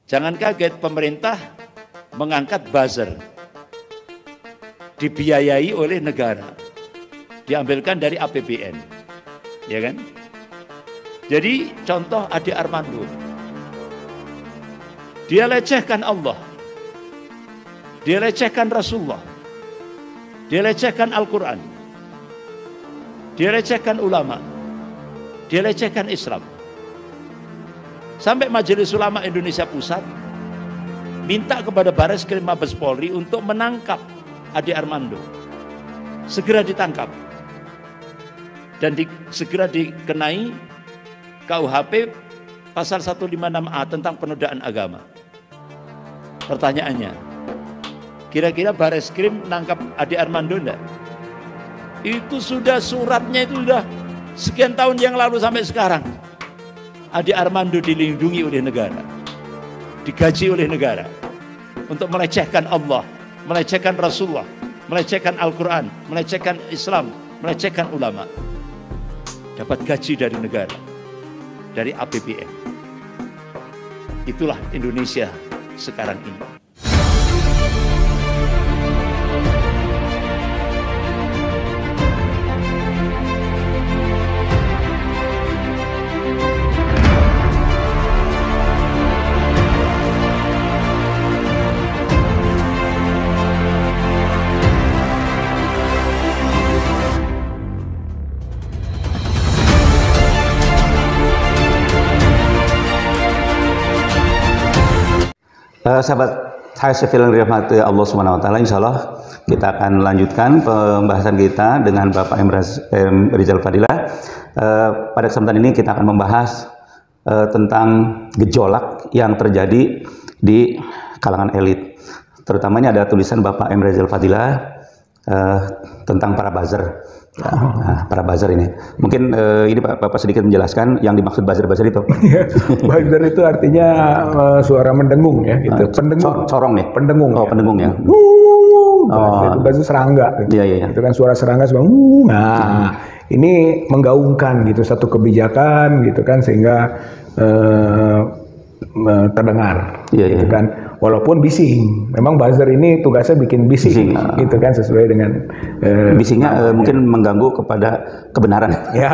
Jangan kaget, pemerintah mengangkat buzzer, dibiayai oleh negara, diambilkan dari APBN, ya kan? Jadi contoh Ade Armando, dia lecehkan Allah, dia lecehkan Rasulullah, dia lecehkan Al-Quran, dia lecehkan ulama, dia lecehkan Islam. Sampai Majelis Ulama Indonesia Pusat minta kepada Bareskrim Mabes Polri untuk menangkap Ade Armando. Segera ditangkap. Dan segera dikenai KUHP pasal 156A tentang penodaan agama. Pertanyaannya, kira-kira Bareskrim menangkap Ade Armando enggak? Itu sudah suratnya itu sudah sekian tahun yang lalu sampai sekarang. Ade Armando dilindungi oleh negara, digaji oleh negara untuk melecehkan Allah, melecehkan Rasulullah, melecehkan Al-Quran, melecehkan Islam, melecehkan ulama. Dapat gaji dari negara, dari APBN. Itulah Indonesia sekarang ini. Sahabat HSF yang dirahmati Allah Subhanahu wa taala, insyaallah kita akan lanjutkan pembahasan kita dengan Bapak M. Rizal Fadilah. Pada kesempatan ini kita akan membahas tentang gejolak yang terjadi di kalangan elit. Terutamanya ada tulisan Bapak M. Rizal Fadilah tentang para buzzer. Nah, para buzzer ini. Mungkin ini Bapak sedikit menjelaskan yang dimaksud buzzer-buzzer itu. Buzzer itu artinya suara mendengung ya, gitu. Pendengung. Corong nih. Pendengung. Oh, ya. Pendengung ya. Itu buzzer serangga. Gitu. Iya. Itu kan suara serangga semua. Nah, ini menggaungkan gitu satu kebijakan gitu kan sehingga terdengar. Iya. Gitu kan. Walaupun bising, memang buzzer ini tugasnya bikin bising. Gitu kan sesuai dengan bisingnya mungkin mengganggu kepada kebenaran. Ya,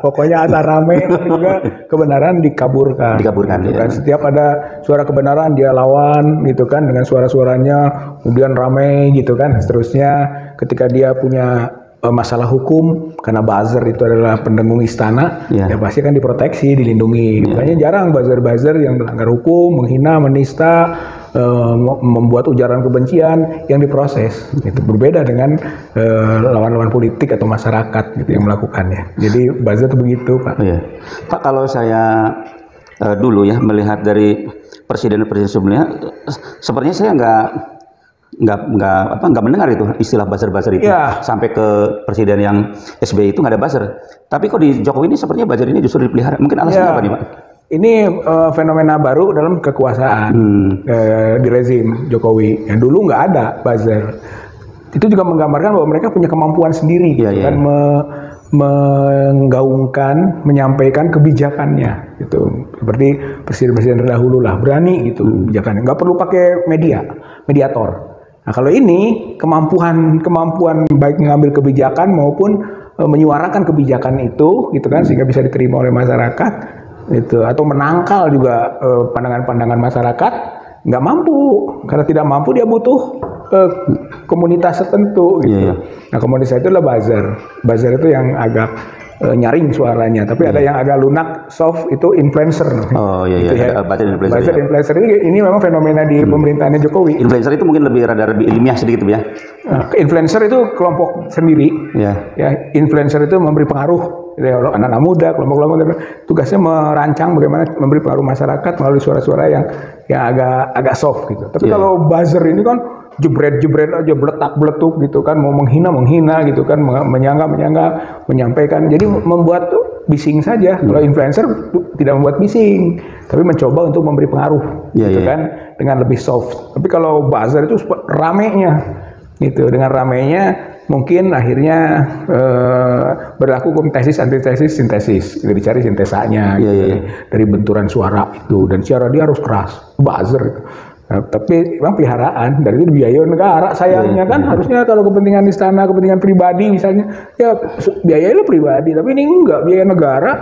pokoknya asal rame juga kebenaran dikaburkan. Gitu kan. Setiap ada suara kebenaran dia lawan gitu kan dengan suara-suaranya, kemudian rame gitu kan. Seterusnya ketika dia punya masalah hukum karena buzzer itu adalah pendengung istana, ya pasti kan diproteksi, dilindungi. Makanya jarang buzzer-buzzer yang melanggar hukum, menghina, menista, membuat ujaran kebencian yang diproses. Itu berbeda dengan lawan-lawan politik atau masyarakat gitu yang melakukannya. Jadi buzzer itu begitu, Pak. Iya. Pak, kalau saya dulu ya melihat dari presiden-presiden sebelumnya, sepertinya saya nggak mendengar itu istilah buzzer itu sampai ke presiden yang SBY itu nggak ada buzzer. Tapi kok di Jokowi ini sepertinya buzzer ini justru dipelihara. Mungkin alasannya apa nih, Pak? Ini fenomena baru dalam kekuasaan di rezim Jokowi. Yang dulu nggak ada buzzer. Itu juga menggambarkan bahwa mereka punya kemampuan sendiri kan menggaungkan, menyampaikan kebijakannya gitu. Seperti presiden-presiden terdahulu lah, berani gitu kebijakannya. Nggak perlu pakai mediator. Nah, kalau ini kemampuan baik mengambil kebijakan maupun menyuarakan kebijakan itu gitu kan sehingga bisa diterima oleh masyarakat gitu, atau menangkal juga pandangan-pandangan masyarakat. Nggak mampu, karena tidak mampu dia butuh komunitas tertentu gitu. Nah, komunitas itu adalah buzzer itu yang agak nyaring suaranya, tapi ada yang agak lunak, soft, itu influencer. Gitu ya. Buzzer influencer ini memang fenomena di pemerintahannya Jokowi. Influencer itu mungkin lebih ilmiah sedikit ya. Influencer itu kelompok sendiri. Ya, influencer itu memberi pengaruh. Anak-anak muda, kelompok-kelompok tugasnya merancang bagaimana memberi pengaruh masyarakat melalui suara-suara yang agak soft gitu. Tapi kalau buzzer ini kan jebret aja, beletak-beletuk gitu kan, mau menghina gitu kan, menyangka, menyampaikan. Jadi membuat bising saja. Kalau influencer tidak membuat bising, tapi mencoba untuk memberi pengaruh gitu kan dengan lebih soft. Tapi kalau buzzer itu ramenya Gitu, dengan ramainya mungkin akhirnya berlaku tesis, antitesis, sintesis. Jadi dicari sintesanya gitu, dari benturan suara itu, dan suara dia harus keras, buzzer gitu. Nah, tapi memang peliharaan, dari itu biaya negara sayangnya kan. Harusnya kalau kepentingan istana, kepentingan pribadi misalnya, ya biayanya pribadi, tapi ini enggak, biaya negara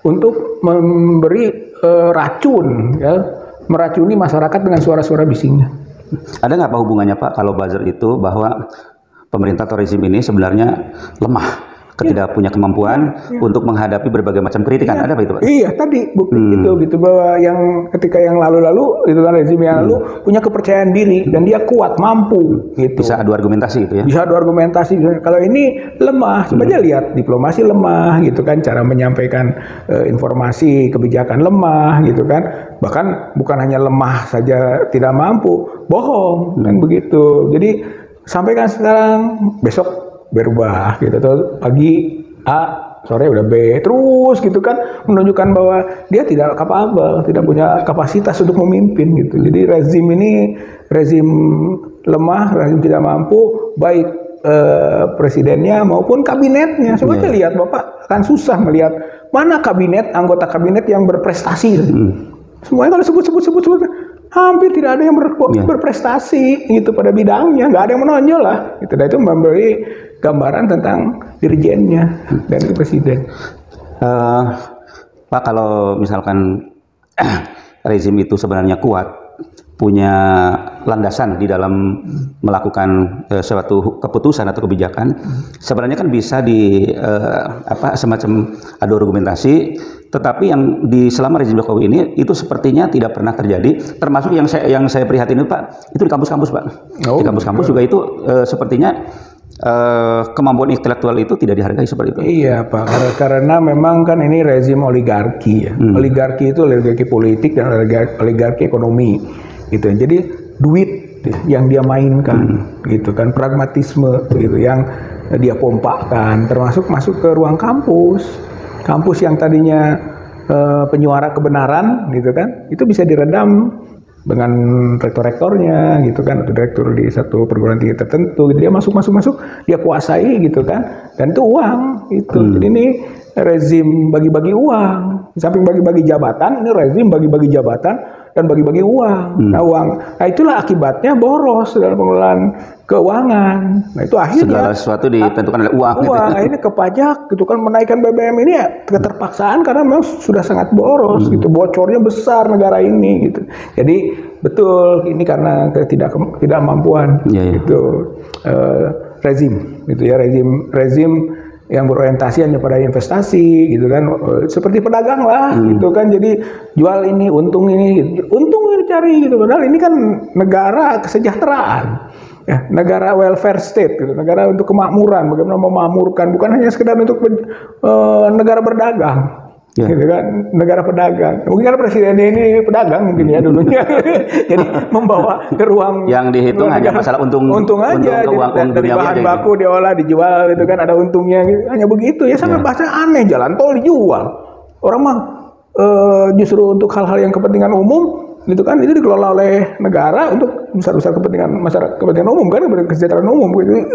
untuk memberi racun, ya, meracuni masyarakat dengan suara-suara bisingnya. Ada nggak apa hubungannya Pak kalau buzzer itu bahwa pemerintah atau rezim ini sebenarnya lemah, tidak punya kemampuan untuk menghadapi berbagai macam kritikan? Ada apa itu Pak? Iya, tadi bukti itu gitu, bahwa yang ketika yang lalu-lalu itu kan rezim yang lalu punya kepercayaan diri dan dia kuat, mampu gitu. Bisa adu argumentasi gitu ya. Bisa adu argumentasi. Kalau ini lemah, coba aja lihat diplomasi lemah gitu kan, cara menyampaikan informasi, kebijakan lemah gitu kan. Bahkan bukan hanya lemah saja, tidak mampu, bohong kan begitu. Jadi sampaikan sekarang, besok berubah gitu, atau pagi A, sore udah B, terus gitu kan, menunjukkan bahwa dia tidak kapabel, tidak punya kapasitas untuk memimpin gitu. Jadi rezim ini rezim lemah, rezim tidak mampu, baik presidennya maupun kabinetnya. Coba aja lihat, Bapak akan susah melihat mana kabinet, anggota kabinet yang berprestasi. Semuanya kalau sebut hampir tidak ada yang berprestasi gitu pada bidangnya, nggak ada yang menonjol lah. Itu memberi gambaran tentang dirjennya dan presiden. Pak, kalau misalkan rezim itu sebenarnya kuat, punya landasan di dalam melakukan suatu keputusan atau kebijakan, sebenarnya kan bisa di semacam adu argumentasi. Tetapi yang selama rezim Jokowi ini itu sepertinya tidak pernah terjadi. Termasuk yang saya prihatin itu Pak, itu di kampus-kampus Pak. Di kampus-kampus juga itu sepertinya kemampuan intelektual itu tidak dihargai seperti itu. Iya Pak, karena memang kan ini rezim oligarki ya. Oligarki itu oligarki politik dan oligarki ekonomi gitu. Jadi duit yang dia mainkan gitu kan, pragmatisme gitu yang dia pompakan, termasuk masuk ke ruang kampus. Kampus yang tadinya penyuara kebenaran gitu kan, itu bisa diredam dengan rektor-rektornya gitu kan, atau direktur di satu perguruan tinggi tertentu gitu. Dia masuk, dia kuasai gitu kan, dan itu uang itu. Jadi ini rezim bagi-bagi uang. Di samping bagi-bagi jabatan, ini rezim bagi-bagi jabatan dan bagi-bagi uang. Nah itulah akibatnya boros dalam pengelolaan keuangan. Nah itu akhirnya segala sesuatu ditentukan oleh uang. Ini ke pajak gitu kan, menaikkan BBM ini ya keterpaksaan karena memang sudah sangat boros gitu, bocornya besar negara ini gitu. Jadi betul ini karena ketidakmampuan gitu rezim gitu ya, rezim yang berorientasi hanya pada investasi gitu kan, seperti pedagang lah gitu kan. Jadi jual ini, untung ini cari gitu. Padahal ini kan negara kesejahteraan ya, negara welfare state gitu, negara untuk kemakmuran, bagaimana memakmurkan, bukan hanya sekedar untuk negara berdagang. Gitu kan, negara pedagang. Mungkin karena presidennya ini pedagang mungkin ya dulunya. Jadi membawa ke ruang yang dihitung hanya masalah untung aja. Jadi dari bahan baku diolah, dijual gitu kan, ada untungnya gitu. Hanya begitu ya, sampai bahasa aneh, jalan tol dijual. Orang mah justru untuk hal-hal yang kepentingan umum gitu kan, itu dikelola oleh negara untuk besar-besar kepentingan masyarakat, kepentingan umum kan, kesejahteraan umum gitu.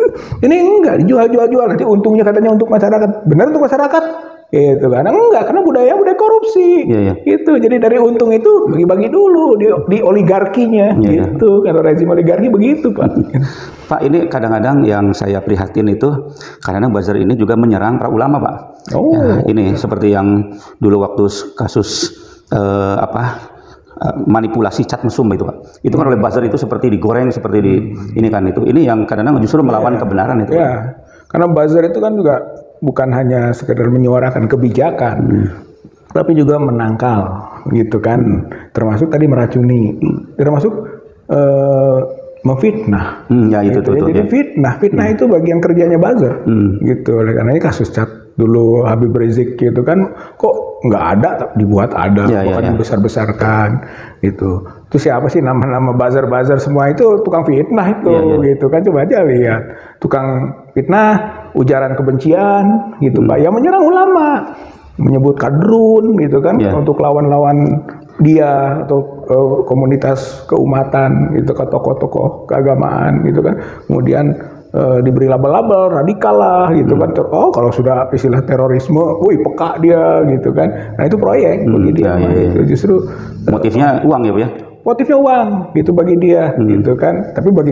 Ini enggak dijual, nanti untungnya katanya untuk masyarakat. Benar untuk masyarakat? Gitu kan, enggak, karena budaya korupsi gitu. Jadi dari untung itu bagi-bagi dulu di oligarkinya gitu. Kalau rezim oligarki begitu Pak. Pak, ini kadang-kadang yang saya prihatin itu kadang-kadang buzzer ini juga menyerang para ulama Pak. Ini seperti yang dulu waktu kasus manipulasi cat mesum itu Pak. Itu kan oleh buzzer itu seperti digoreng, seperti ini kan itu. Ini yang kadang-kadang justru melawan kebenaran itu. Karena buzzer itu kan juga bukan hanya sekedar menyuarakan kebijakan, tapi juga menangkal gitu kan, termasuk tadi meracuni, termasuk memfitnah. Jadi fitnah itu bagian kerjanya buzzer gitu. Oleh karena ini kasus cat dulu Habib Rizik gitu kan, kok nggak ada, dibuat ada, bahkan dibesar-besarkan gitu. Itu siapa sih nama-nama buzzer semua itu tukang fitnah itu gitu kan. Coba aja lihat tukang fitnah, ujaran kebencian gitu Pak, yang menyerang ulama, menyebut kadrun gitu kan, untuk lawan-lawan dia atau komunitas keumatan gitu, ke tokoh-tokoh keagamaan gitu kan. Kemudian diberi label-label radikal lah gitu kan. Oh kalau sudah istilah terorisme, wih peka dia gitu kan. Nah itu proyek bagi dia. Itu justru motifnya uang ya Bu ya. Motifnya uang gitu bagi dia gitu kan. Tapi bagi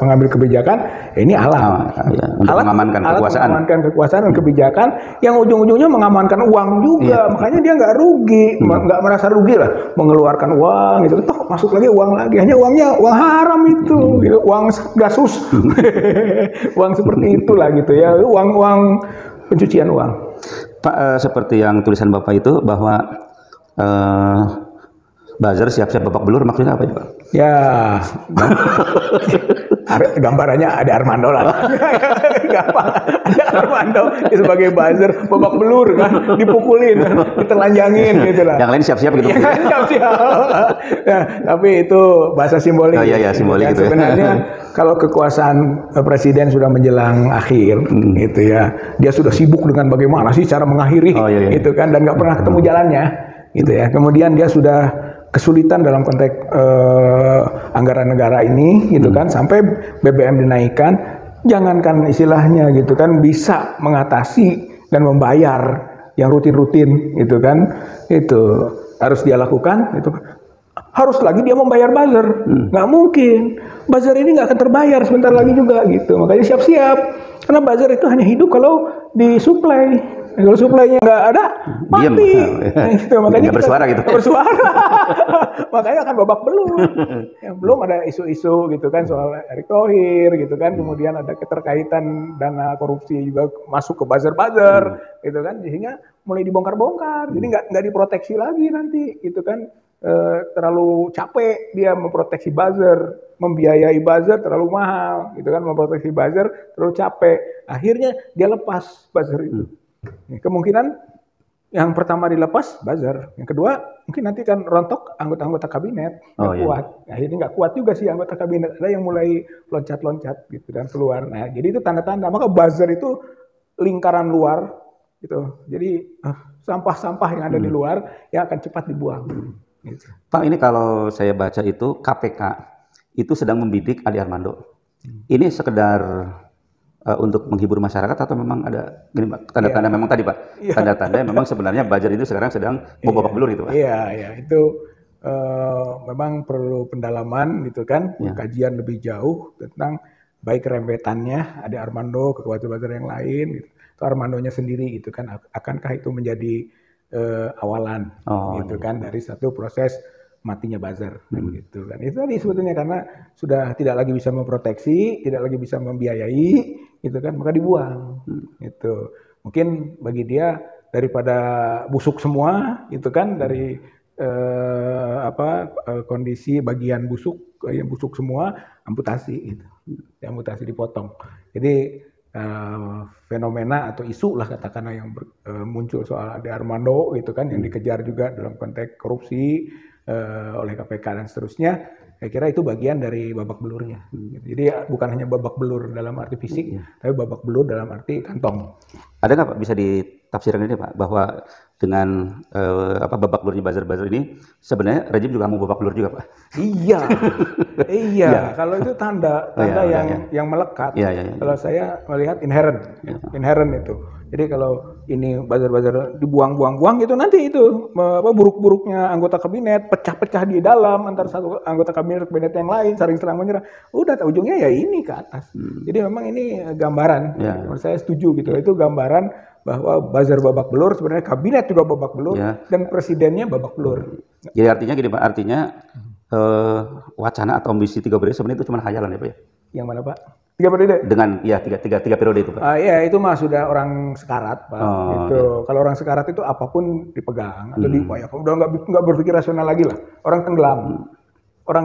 pengambil kebijakan ini alat, untuk mengamankan kekuasaan. Mengamankan kekuasaan dan kebijakan yang ujung-ujungnya mengamankan uang juga. Makanya dia nggak rugi, nggak merasa rugi lah mengeluarkan uang gitu. Toh masuk lagi uang lagi. Hanya uangnya uang haram itu, gitu. Uang gasus, uang seperti itulah gitu ya. Uang pencucian uang. Pak, seperti yang tulisan Bapak itu bahwa buzzer siap-siap babak belur, maksudnya apa Pak? Ya, gambarannya ada Armando lah. Gampang, ada Armando sebagai buzzer babak belur kan, dipukulin, ditelanjangin gitu lah. Yang lain siap-siap gitu. Yang lain siap-siap. Nah, tapi itu bahasa simbolik. Oh iya, simbolik gitu. Sebenarnya kalau kekuasaan presiden sudah menjelang akhir, gitu ya, dia sudah sibuk dengan bagaimana sih cara mengakhiri, gitu kan, dan nggak pernah ketemu jalannya, gitu ya. Kemudian dia sudah kesulitan dalam konteks anggaran negara ini gitu kan, sampai BBM dinaikkan, jangankan istilahnya gitu kan bisa mengatasi dan membayar yang rutin-rutin gitu kan, itu harus dia lakukan itu. Harus lagi dia membayar buzzer, nggak mungkin buzzer ini nggak akan terbayar sebentar lagi juga gitu. Makanya siap-siap, karena buzzer itu hanya hidup kalau disuplai. Kalau suplainya nggak ada, mati. Gitu. Makanya nggak bersuara gitu. Bersuara. Makanya akan babak belur. Ya, belum ada isu-isu gitu kan soal Erick Thohir gitu kan. Kemudian ada keterkaitan dana korupsi juga masuk ke buzzer-buzzer gitu kan. Sehingga mulai dibongkar-bongkar. Jadi nggak diproteksi lagi nanti gitu kan. Terlalu capek dia memproteksi buzzer, membiayai buzzer terlalu mahal gitu kan, memproteksi buzzer terlalu capek. Akhirnya dia lepas buzzer itu. Kemungkinan yang pertama dilepas buzzer, yang kedua mungkin nanti kan rontok anggota-anggota kabinet yang kuat. Nah, ini nggak kuat juga sih anggota kabinet, ada yang mulai loncat-loncat gitu dan keluar. Nah, jadi itu tanda-tanda. Maka buzzer itu lingkaran luar gitu. Jadi sampah-sampah yang ada di luar yang akan cepat dibuang. Gitu. Pak, ini kalau saya baca itu KPK itu sedang membidik Ade Armando. Ini sekedar untuk menghibur masyarakat atau memang ada gini Pak, tanda-tanda memang tadi Pak, tanda-tanda memang sebenarnya buzzer itu sekarang sedang mau babak belur itu Pak? Iya, itu memang perlu pendalaman gitu kan, kajian lebih jauh tentang baik rembetannya Ade Armando ke buzzer yang lain, gitu. Atau Armandonya sendiri gitu kan, akankah itu menjadi awalan gitu kan dari satu proses matinya buzzer gitu kan. Itu tadi sebetulnya karena sudah tidak lagi bisa memproteksi, tidak lagi bisa membiayai gitu kan, maka dibuang gitu. Mungkin bagi dia daripada busuk semua gitu kan, dari kondisi bagian busuk yang busuk semua, amputasi gitu. Amputasi dipotong. Jadi fenomena atau isu lah katakanlah yang muncul soal Ade Armando gitu kan, yang dikejar juga dalam konteks korupsi oleh KPK dan seterusnya, saya kira itu bagian dari babak belurnya. Jadi bukan hanya babak belur dalam arti fisik, tapi babak belur dalam arti kantong. Ada nggak Pak bisa ditafsirkan ini Pak, bahwa dengan babak belurnya buzzer ini sebenarnya rejim juga mau babak belur juga Pak? Iya, iya. Kalau itu tanda yang melekat. Kalau saya melihat inherent itu. Jadi kalau ini buzzer dibuang-buang itu nanti itu buruk-buruknya anggota kabinet, pecah-pecah di dalam antara satu anggota kabinet yang lain, saling serang menyerang. Udah ujungnya ya ini ke atas. Jadi memang ini gambaran. Menurut saya setuju gitu. Itu gambaran bahwa buzzer babak belur, sebenarnya kabinet juga babak belur dan presidennya babak belur. Jadi artinya gini Pak, wacana atau ambisi 3 periode sebenarnya itu cuma khayalan ya Pak ya? Yang mana Pak? 3 periode? Dengan tiga periode itu Pak? Ya itu mah sudah orang sekarat Pak. Gitu. Kalau orang sekarat itu apapun dipegang atau udah nggak berpikir rasional lagi lah. Orang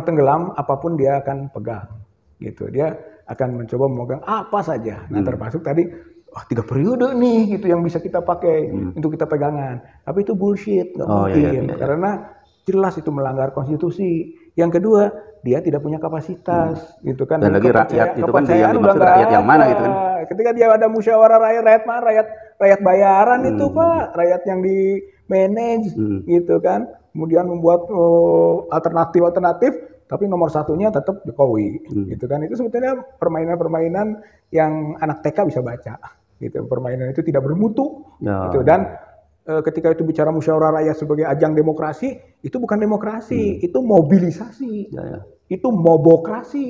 tenggelam apapun dia akan pegang. Gitu. Dia akan mencoba memegang apa saja. Nah termasuk tadi 3 periode nih gitu yang bisa kita pakai untuk kita pegangan. Tapi itu bullshit, nggak mungkin. Karena jelas itu melanggar konstitusi. Yang kedua, dia tidak punya kapasitas, gitu kan. Dan lagi rakyat itu kan yang dimaksud rakyat yang mana gitu kan. Ketika dia ada musyawarah rakyat mana? Rakyat bayaran itu Pak, rakyat yang di manage gitu kan. Kemudian membuat alternatif tapi nomor satunya tetap Jokowi, gitu kan. Itu sebetulnya permainan-permainan yang anak TK bisa baca, gitu. Permainan itu tidak bermutu, gitu. Dan ketika itu bicara musyawarah rakyat sebagai ajang demokrasi, itu bukan demokrasi, itu mobilisasi, itu mobokrasi.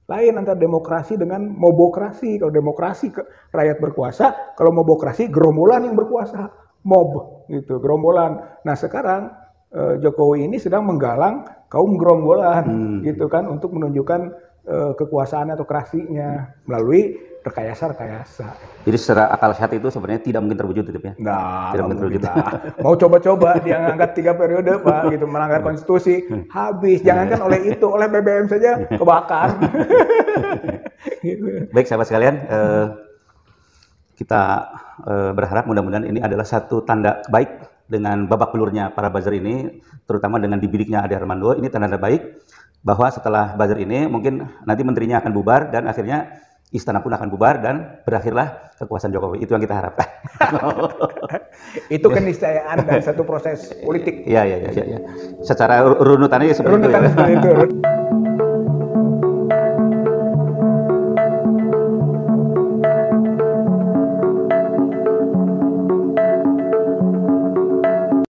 Lain antara demokrasi dengan mobokrasi. Kalau demokrasi rakyat berkuasa, kalau mobokrasi gerombolan yang berkuasa, mob, gitu, gerombolan. Nah sekarang Jokowi ini sedang menggalang kaum gerombolan, gitu kan, untuk menunjukkan kekuasaan atau kreasinya melalui rekayasa-rekayasa. Jadi secara akal sehat itu sebenarnya tidak mungkin terwujud, gitu ya? Nah, Tidak mungkin terwujud. mau coba-coba dia ngangkat 3 periode, Pak, gitu, melanggar konstitusi, habis. Jangankan oleh itu, oleh BBM saja kebakar. Gitu. Baik sahabat sekalian, kita berharap mudah-mudahan ini adalah satu tanda baik dengan babak belurnya para buzzer ini, terutama dengan dibidiknya Ade Armando. Ini tanda baik bahwa setelah buzzer ini mungkin nanti menterinya akan bubar dan akhirnya istana pun akan bubar dan berakhirlah kekuasaan Jokowi. Itu yang kita harapkan. Itu keniscayaan dan satu proses politik. Iya. Secara runutannya seperti itu. Runutannya seperti itu.